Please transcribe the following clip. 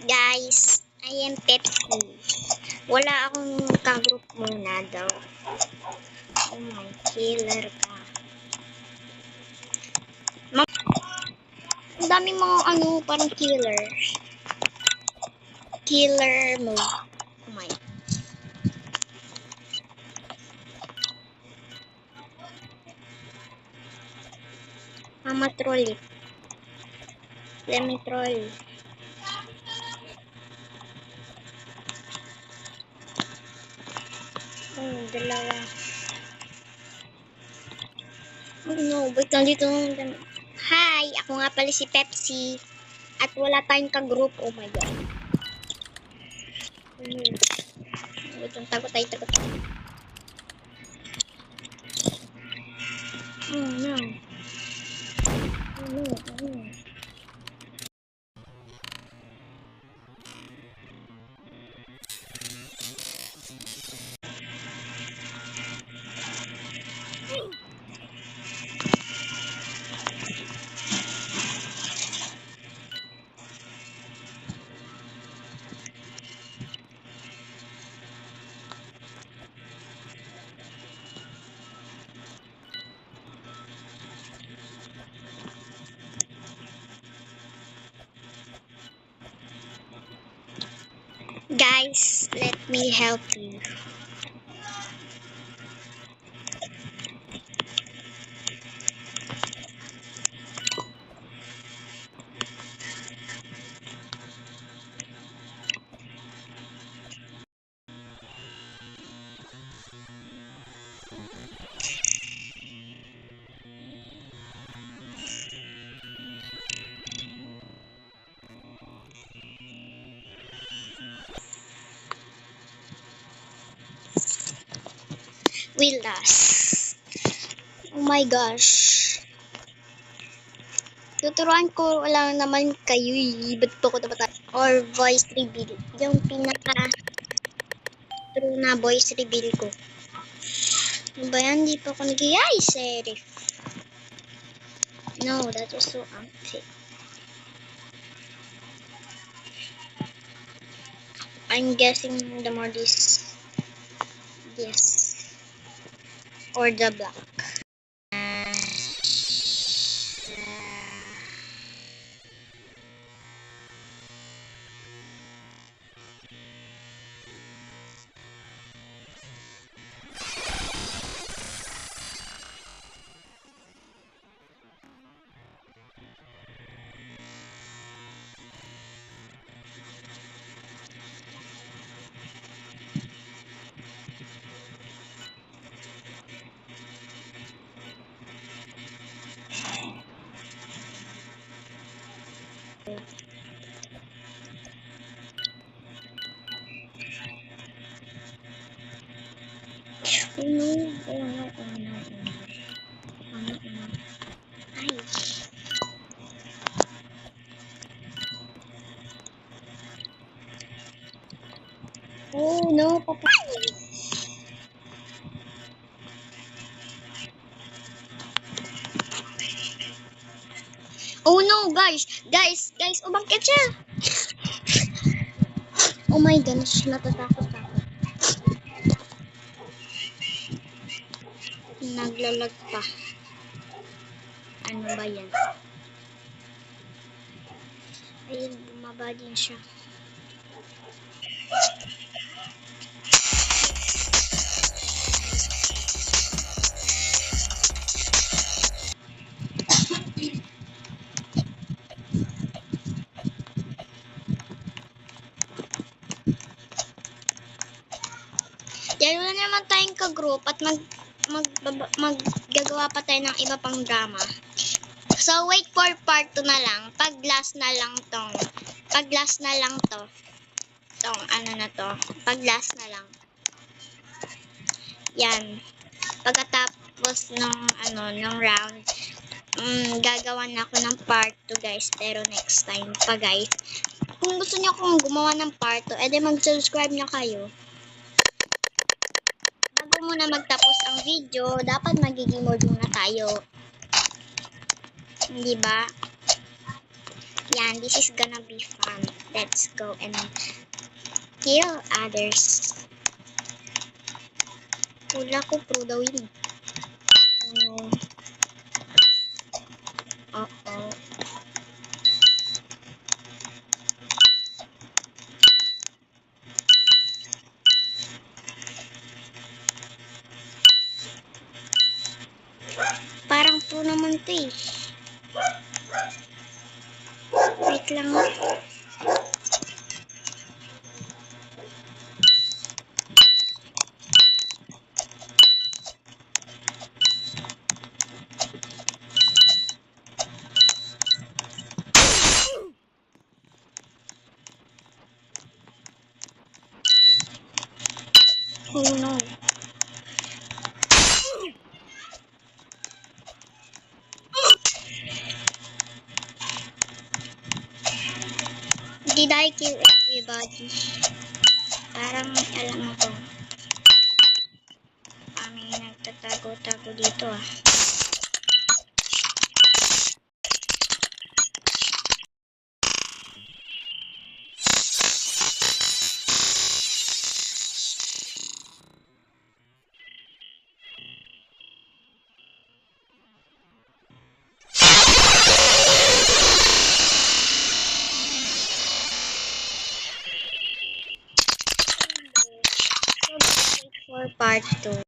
Guys, I am Pepsi. Wala akong ka-group muna daw. Oh my, killer ka. Ang daming mga parang killer. Killer move. Oh my. Mama troll it. Let me troll. Oh, dalawa. Oh no, wait, nandito. Hi, ako nga pala si Pepsi. At wala tayong ka-group. Oh my god. Wait, tagot tayo. Oh no. Oh no. Guys, let me help you. We lost. Oh my gosh. Tuturuan ko lang naman kayo. Ba't po ko dapat or voice reveal. Yung pinaka true na voice reveal ko. Ano ba yan? Di pa ako nag-ay, serif. No, that was so unfair. I'm guessing the more this. Yes. Or the black. Oh no, oh no, oh no, oh no. Ay. Oh no, papa. Oh no, guys, umakit siya. Oh my gosh, natatakot ako. Naglalag pa. Ano ba yan? Ayun, bumaba din siya. Dahil wala naman tayong ka-group at maggagawa pa tayo ng iba pang drama. So, wait for part 2 na lang. Pag last na lang to. Pag last na lang. Yan. Pagkatapos ng round, gagawa na ako ng part 2 guys. Pero next time pa guys. Kung gusto niyo akong gumawa ng part 2, edi mag-subscribe na kayo. Bago muna magtapos ang video, dapat magiging mode muna tayo. Hindi ba? Yan, this is gonna be fun. Let's go and kill others. Wala ko pro daw yun. Oh no. Uh-oh. Parang pro naman to eh. Wait lang. Oh no. Did I kill everybody? Parang may alam ako. May nagtatago-tago dito ah. For part 2.